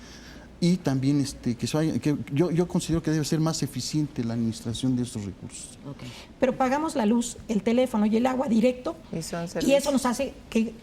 Y también yo considero que debe ser más eficiente la administración de estos recursos. Okay. Pero pagamos la luz, el teléfono y el agua directo y eso nos hace que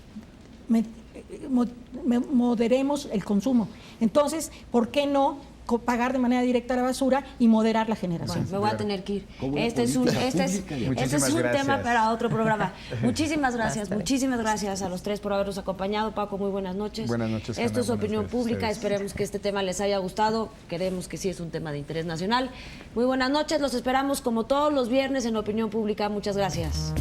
moderemos el consumo. Entonces, ¿por qué no pagar de manera directa la basura y moderar la generación? Bueno, me voy a tener que ir. Este es un tema para otro programa. Muchísimas gracias a los tres por habernos acompañado. Paco, muy buenas noches. Buenas noches. Esto es Opinión Pública. Esperemos que este tema les haya gustado. Queremos que sí es un tema de interés nacional. Muy buenas noches. Los esperamos como todos los viernes en Opinión Pública. Muchas gracias.